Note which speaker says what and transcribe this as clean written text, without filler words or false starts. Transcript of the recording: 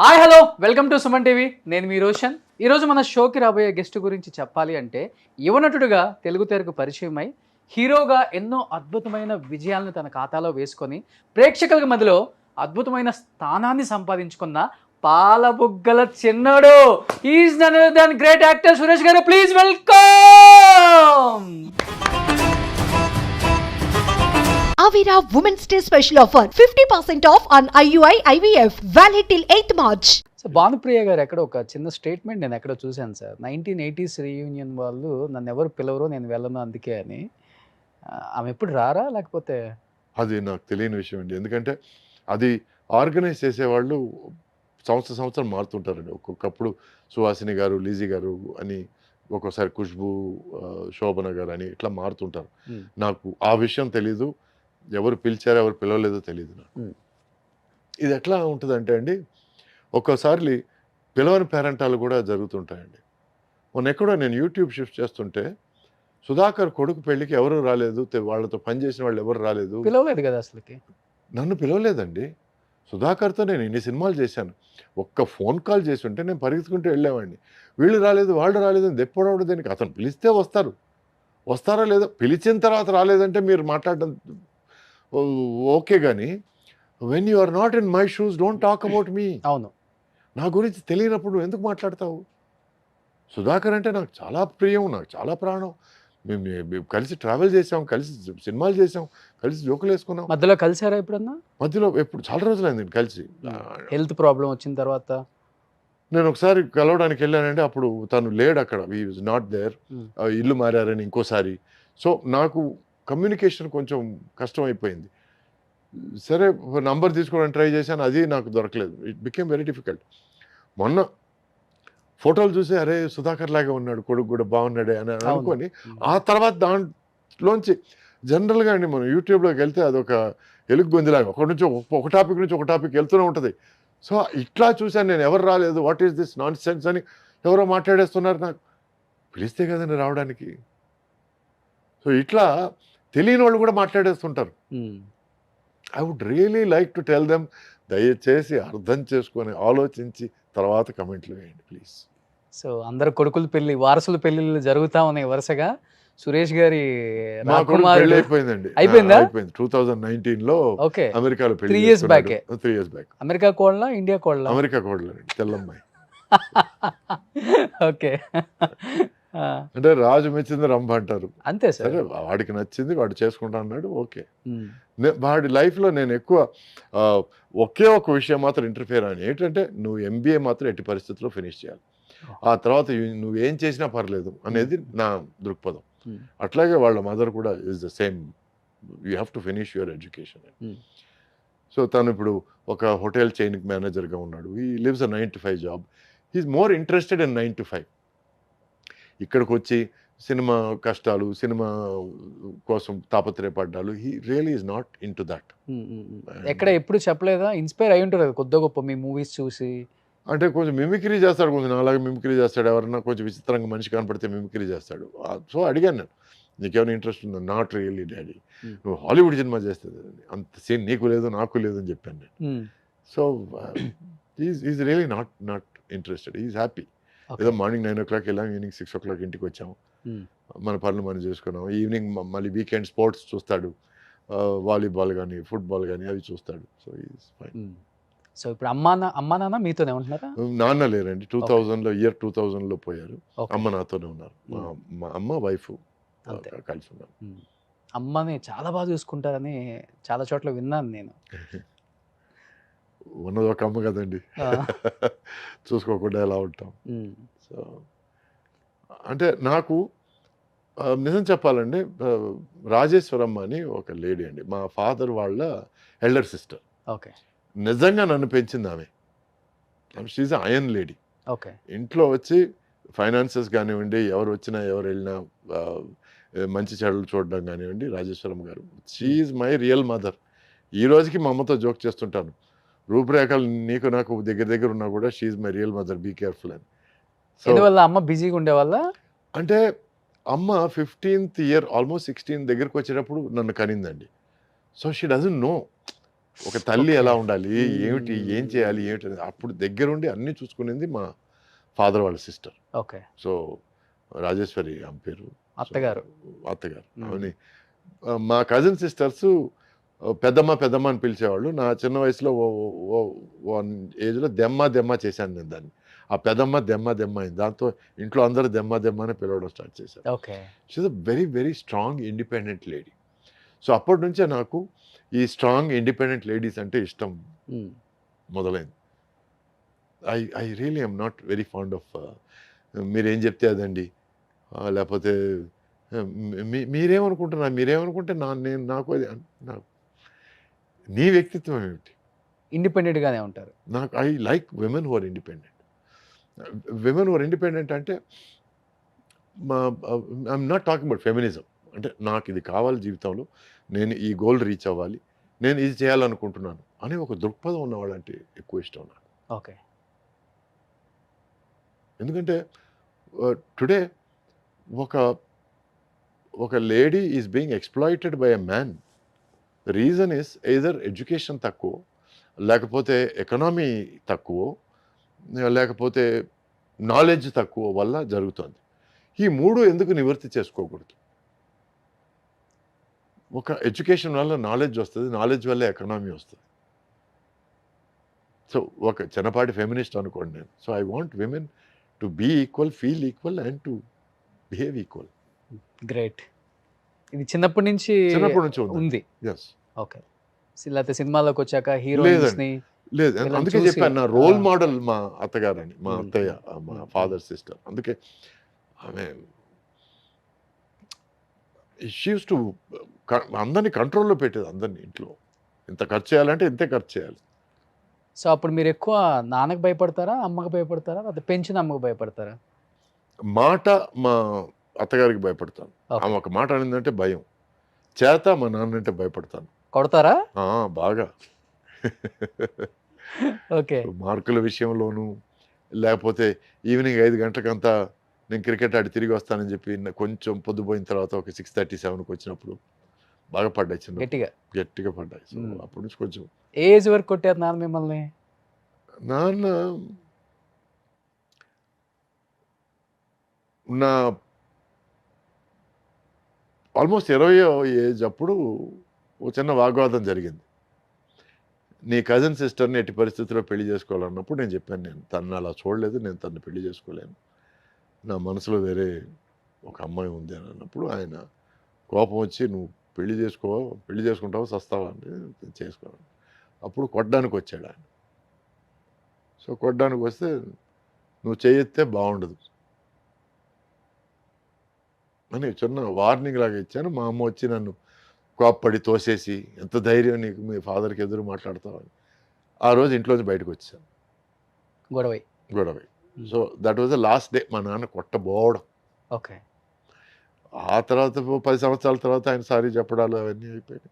Speaker 1: Hi hello welcome to Suman TV. నేను మీ రోషన్. ఈరోజు మన షోకి రాబోయే గెస్ట్ గురించి చెప్పాలి అంటే యువనటుడుగా తెలుగు తెరకు పరిచయమై హీరోగా ఎన్నో అద్భుతమైన విజయాలను తన ఖాతాలో వేసుకొని ప్రేక్షకుల మధ్యలో అద్భుతమైన స్థానాన్ని సంపాదించుకున్న పాలబుగ్గల చిన్నోడు is none other than great actor Suresh garu. Please welcome.
Speaker 2: Avira Women's Day special offer 50% off on IUI IVF valid till 8th March.
Speaker 1: So Bhanupriya గారు ఎక్కడ ఒక చిన్న స్టేట్మెంట్ నేను ఎక్కడో చూశాను సార్. 1980s రీయూనియన్ వాళ్ళు నన్ను ఎవరు పిలవరు నేను వెళ్ళను అందుకే అని. ఆమె ఎప్పుడు రారా లేకపోతే?
Speaker 3: అది నాకు తెలియని విషయం అండి. ఎందుకంటే అది ఆర్గనైజ్ చేసేవాళ్ళు సంవత్సరం మారుతుంటారండి. ఒక్కొక్కప్పుడు సుహాసిని గారు, లీజీ గారు అని, ఒక్కోసారి ఖుష్బు, శోభన గారు అని ఇట్లా మారుతుంటారు. నాకు ఆ విషయం తెలీదు. ఎవరు పిలిచారో ఎవరు పిలవలేదో తెలియదు నాకు. ఇది ఎట్లా ఉంటుందంటే అండి, ఒక్కోసారి పిలవని పేరెంటాలు కూడా జరుగుతుంటాయండి. మొన్న ఎక్కడో నేను యూట్యూబ్ షిఫ్ట్ చేస్తుంటే సుధాకర్ కొడుకు పెళ్ళికి ఎవరు రాలేదు, వాళ్ళతో పనిచేసిన వాళ్ళు ఎవరు రాలేదు.
Speaker 1: పిలవలేదు కదా అసలుకి.
Speaker 3: నన్ను పిలవలేదండి. సుధాకర్తో నేను ఇన్ని సినిమాలు చేశాను. ఒక్క ఫోన్ కాల్ చేసి ఉంటే నేను పరిగెత్తుకుంటూ వెళ్ళేవాడిని. వీళ్ళు రాలేదు వాళ్ళు రాలేదు అని దెప్పడవడం దేనికి? అతను పిలిస్తే వస్తారో లేదో. పిలిచిన తర్వాత రాలేదంటే మీరు మాట్లాడడం ఓకే, కానీ when you are not in my shoes don't talk about me.
Speaker 1: అవును,
Speaker 3: నా గురించి తెలియనప్పుడు నువ్వు ఎందుకు మాట్లాడతావు? సుధాకర్ అంటే నాకు చాలా ప్రియం, నాకు చాలా ప్రాణం. మేము కలిసి ట్రావెల్ చేసాం, కలిసి సినిమాలు చేసాం, కలిసి జోకులు వేసుకున్నాం.
Speaker 1: మధ్యలో కలిసారా ఎప్పుడన్నా?
Speaker 3: మధ్యలో ఎప్పుడు చాలా రోజులైంది కలిసి.
Speaker 1: హెల్త్ ప్రాబ్లం వచ్చిన తర్వాత
Speaker 3: నేను ఒకసారి కలవడానికి వెళ్ళానంటే అప్పుడు తను లేడు అక్కడ, హీ వాజ్ నాట్ దేర్. ఇల్లు మారారని ఇంకోసారి. సో నాకు కమ్యూనికేషన్ కొంచెం కష్టం అయిపోయింది. సరే నంబర్ తీసుకోవడానికి ట్రై చేశాను, అది నాకు దొరకలేదు. It became very difficult. మొన్న ఫోటోలు చూసి అరే సుధాకర్ లాగా ఉన్నాడు, కొడుకు కూడా బాగున్నాడే అని అనుకొని ఆ తర్వాత దాంట్లోంచి జనరల్గా అండి మనం యూట్యూబ్లోకి వెళ్తే అదొక ఎలుగు గొంతులాగా ఒక టాపిక్ నుంచి ఒక టాపిక్ వెళ్తూనే ఉంటుంది. సో ఇట్లా చూశాను నేను, ఎవరు రాలేదు, what is this non sense అని ఎవరో మాట్లాడేస్తున్నారు. నాకు పిలిస్తే కదండి రావడానికి. సో ఇట్లా తెలియని వాళ్ళు కూడా మాట్లాడేస్తుంటారు. I would really like to tell them, దయచేసి అర్థం చేసుకొని ఆలోచించి తర్వాత కమెంట్లు వేయండి ప్లీజ్.
Speaker 1: సో అందరు కొడుకుల పెళ్లి, వారసుల పెళ్లిళ్ళు జరుగుతా ఉన్నాయి వరుసగా. సురేష్ గారి
Speaker 3: పెళ్లి అయిపోయిందండి.
Speaker 1: అయిపోయిందా?
Speaker 3: అయిపోయింది 2019లో.
Speaker 1: ఓకే,
Speaker 3: అమెరికాలో పెళ్లి.
Speaker 1: 3 years back.
Speaker 3: 3 years back.
Speaker 1: America కోళ్ళ ఇండియా కోళ్ళ?
Speaker 3: అమెరికా కోడలండి, తెల్లమ్మాయి.
Speaker 1: ఓకే,
Speaker 3: అంటే రాజు మెచ్చింది రంభ అంటారు.
Speaker 1: అంతే సార్.
Speaker 3: సరే వాడికి నచ్చింది, వాడు చేసుకుంటా అన్నాడు, ఓకే. వాడి లైఫ్లో నేను ఎక్కువ ఒకే ఒక విషయం మాత్రం ఇంటర్ఫియర్ అని, ఏంటంటే నువ్వు ఎంబీఏ మాత్రం ఎట్టి పరిస్థితుల్లో ఫినిష్ చేయాలి, ఆ తర్వాత నువ్వేం చేసినా పర్లేదు అనేది నా దృక్పథం. అట్లాగే వాళ్ళ మదర్ కూడా is the same, you have to finish your education. So తను ఇప్పుడు ఒక హోటల్ చైన్కి మేనేజర్గా ఉన్నాడు. He lives a 9 to 5 job. He is more interested in 9 to 5. ఇక్కడికి వచ్చి సినిమా కష్టాలు, సినిమా కోసం తాపత్రయపడ్డాలు, he really is not into that.
Speaker 1: ఎక్కడ ఎప్పుడు చెప్పలేదా? ఇన్స్పైర్ అయి ఉంటారు కొద్ది గొప్ప మీ మూవీస్ చూసి.
Speaker 3: అంటే కొంచెం మిమిక్రీ చేస్తాడు, కొంచెం అలాగే మిమిక్రీ చేస్తాడు. ఎవరన్నా కొంచెం విచిత్రంగా మనిషి కనపడితే మిమిక్రీ చేస్తాడు. సో అడిగాను నేను, నీకేమైనా ఇంట్రెస్ట్ ఉందా? నాట్ రియల్లీ డాడీ, నువ్వు హాలీవుడ్ సినిమా చేస్తుంది, అంత సీన్ నీకు లేదు నాకు లేదు అని చెప్పాను నేను. So is really not interested, is happy. ఏదో మార్నింగ్ 9 o'clock వెళ్ళాం, ఈవినింగ్ 6 o'clock ఇంటికి వచ్చాము, మన పనులు మనం చేసుకున్నాం. ఈవినింగ్ మళ్ళీ వీకెండ్ స్పోర్ట్స్ చూస్తాడు, వాలీబాల్ కానీ ఫుట్బాల్ కానీ అవి చూస్తాడు. So is fine.
Speaker 1: సో ఇప్పుడు అమ్మా నాన్న మీతోనే ఉంటున్నారా?
Speaker 3: నాన్న లేరండి, 2000లో పోయారు. అమ్మ నాతోనే ఉన్నారు. మా అమ్మ వైఫ్ కలిసి ఉన్నారు.
Speaker 1: అమ్మని చాలా బాగా చూసుకుంటారని చాలా చోట్ల విన్నాను నేను.
Speaker 3: ఉన్నది ఒక అమ్మ కదండి, చూసుకోకుండా ఎలా ఉంటాం. సో అంటే నాకు నిజం చెప్పాలండి, రాజేశ్వరమ్మ అని ఒక లేడీ అండి, మా ఫాదర్ వాళ్ళ ఎల్డర్ సిస్టర్.
Speaker 1: ఓకే,
Speaker 3: నిజంగా నన్ను పెంచింది ఆమె. She అయన్ lady.
Speaker 1: ఓకే, ఇంట్లో
Speaker 3: వచ్చి ఫైనాన్సెస్ కానివ్వండి, ఎవరు వచ్చినా ఎవరు వెళ్ళినా మంచి చెడులు చూడడం కానివ్వండి, రాజేశ్వరమ్మ గారు షీఈ్ మై రియల్ మదర్. ఈ రోజుకి మా అమ్మతో జోక్ చేస్తుంటాను, రూపురేఖలు నీకు నాకు దగ్గర ఉన్నా కూడా she my real mother, be careful అని.
Speaker 1: సో అమ్మ బిజీగా ఉండేవాళ్ళ?
Speaker 3: అంటే అమ్మ 15th year ఆల్మోస్ట్ 16 దగ్గరకు వచ్చేటప్పుడు నన్ను కనిందండి. సో షీ డజంట్ నో ఒక తల్లి
Speaker 1: Okay.
Speaker 3: ఎలా ఉండాలి, ఏమిటి, ఏం చేయాలి, ఏమిటి అనేది అప్పుడు దగ్గరుండి అన్నీ చూసుకునేది మా ఫాదర్ వాళ్ళ సిస్టర్.
Speaker 1: ఓకే.
Speaker 3: సో రాజేశ్వరి ఆమె పేరు. సో,
Speaker 1: అత్తగారు.
Speaker 3: అత్తగారు.
Speaker 1: మ్మ్.
Speaker 3: ఆమెని మా కజిన్ సిస్టర్స్ పెద్దమ్మ పెద్దమ్మ అని పిలిచేవాళ్ళు. నా చిన్న వయసులో వన్ ఏజ్లో దెమ్మ దెమ్మ చేశాను నేను దాన్ని. ఆ పెద్దమ్మ దెమ్మ దెమ్మ అయింది. దాంతో ఇంట్లో అందరూ దెమ్మ దెమ్మ అని పిలవడం స్టార్ట్ చేశారు.
Speaker 1: Okay.
Speaker 3: She a very very strong independent lady. So అప్పటి నుంచే నాకు ఈ స్ట్రాంగ్ ఇండిపెండెంట్ లేడీస్ అంటే ఇష్టం
Speaker 1: మ్మ్.
Speaker 3: మొదలైంది. I really I'm not very fond of మీరేం చెప్తే అదండి, లేకపోతే మీరేమనుకుంటున్నారు, మీరేమనుకుంటే నేను నాకు అది నాకు నీ వ్యక్తిత్వం ఏమిటి?
Speaker 1: ఇండిపెండెంట్ గానే ఉంటారు.
Speaker 3: నాకు I like women who are independent. Women who are independent అంటే I'm not talking about feminism. అంటే నాకు ఇది కావాలి జీవితంలో, నేను ఈ గోల్ రీచ్ అవ్వాలి, నేను ఇది చేయాలనుకుంటున్నాను అనే ఒక దృక్పథం ఉన్నవాళ్ళంటే ఎక్కువ ఇష్టం నాకు.
Speaker 1: ఓకే.
Speaker 3: ఎందుకంటే టుడే ఒక lady is being exploited by a man. Reason is either education తక్కువ, లేకపోతే ఎకనామీ తక్కువ, లేకపోతే నాలెడ్జ్ తక్కువ వల్ల జరుగుతుంది. ఈ 3 ఎందుకు నివృత్తి చేసుకోకూడదు? ఒక ఎడ్యుకేషన్ వల్ల నాలెడ్జ్ వస్తుంది, నాలెడ్జ్ వల్ల ఎకనామీ వస్తుంది. సో ఒక చిన్నపాటి ఫెమినిస్ట్ అనుకోండి నేను. So I want women to be equal, feel equal and to behave equal.
Speaker 1: Great. ఇది చిన్నప్పటి నుంచి
Speaker 3: చిన్నప్పటి నుంచి ఉంది.
Speaker 1: ఉంది.
Speaker 3: Yes.
Speaker 1: ఓకే. లేకపోతే సినిమాలోకి వచ్చాక హీరోయిన్స్ ని
Speaker 3: లేదు,
Speaker 1: వీళ్ళని
Speaker 3: అందుకే
Speaker 1: చూసి,
Speaker 3: చెప్పాను నా రోల్ మోడల్ మా అత్తగారని, మా అత్తయ్య, మా
Speaker 1: మ్మ్.
Speaker 3: Father sister. అందుకే ఆమె షీ యూస్ టు అందరినీ కంట్రోల్లో పెట్టేది, అందరినీ ఇంట్లో. ఇంత ఖర్చు చేయాలంటే ఇంతే ఖర్చు చేయాలి.
Speaker 1: సో అప్పుడు మీరు ఎక్కువ నాన్నకు భయపడతారా, అమ్మకు భయపడతారా, లేకపోతే పెంచిన అమ్మకు భయపడతారా?
Speaker 3: మాట మా అత్తగారికి భయపడతాను.
Speaker 1: Okay.
Speaker 3: ఆమె ఒక మాట అనిందంటే భయం. చేత మా నాన్న అంటే భయపడతాను.
Speaker 1: కొడతారా?
Speaker 3: బాగా.
Speaker 1: ఓకే.
Speaker 3: మార్కుల విషయంలోనూ, లేకపోతే ఈవినింగ్ 5 గంటలకంతా నేను క్రికెట్ ఆడి తిరిగి వస్తానని చెప్పి కొంచెం పొద్దుపోయిన తర్వాత ఒక 6:37కి వచ్చినప్పుడు బాగా పడ్డాయి, చిన్న గట్టిగా పడ్డాయి. సో అప్పటి నుంచి కొంచెం
Speaker 1: ఏజ్ వరకు కొట్టారు నాన్న మిమ్మల్ని?
Speaker 3: నాన్న నా ఆల్మోస్ట్ 20వ ఏజ్ అప్పుడు ఒక చిన్న వాగ్వాదం జరిగింది. నీ కజిన్ సిస్టర్ని ఎట్టి పరిస్థితుల్లో పెళ్లి చేసుకోవాలన్నప్పుడు నేను చెప్పాను, నేను తను అలా చూడలేదు, నేను తను పెళ్లి చేసుకోలేను, నా మనసులో వేరే ఒక అమ్మాయి ఉంది అని అన్నప్పుడు ఆయన కోపం వచ్చి, నువ్వు పెళ్లి చేసుకుంటావు సస్తావా అంటే చేసుకోవాలి. అప్పుడు కొట్టడానికి వచ్చాడు ఆయన. సో కొట్టడానికి వస్తే నువ్వు చేయెత్తే బాగుండదు అని చిన్న వార్నింగ్ లాగా ఇచ్చాను. మా అమ్మ వచ్చి నన్ను కోప్పడి తోసేసి, ఎంత ధైర్యం నీకు, మీ ఫాదర్కి ఎదురు మాట్లాడతావని. ఆ రోజు ఇంట్లోంచి బయటకు వచ్చాను గొడవ. So that was the last day మా నాన్న కొట్టబోవడం.
Speaker 1: ఓకే.
Speaker 3: ఆ తర్వాత 10 సంవత్సరాల తర్వాత ఆయన సారీ చెప్పడాలు అవన్నీ అయిపోయాయి.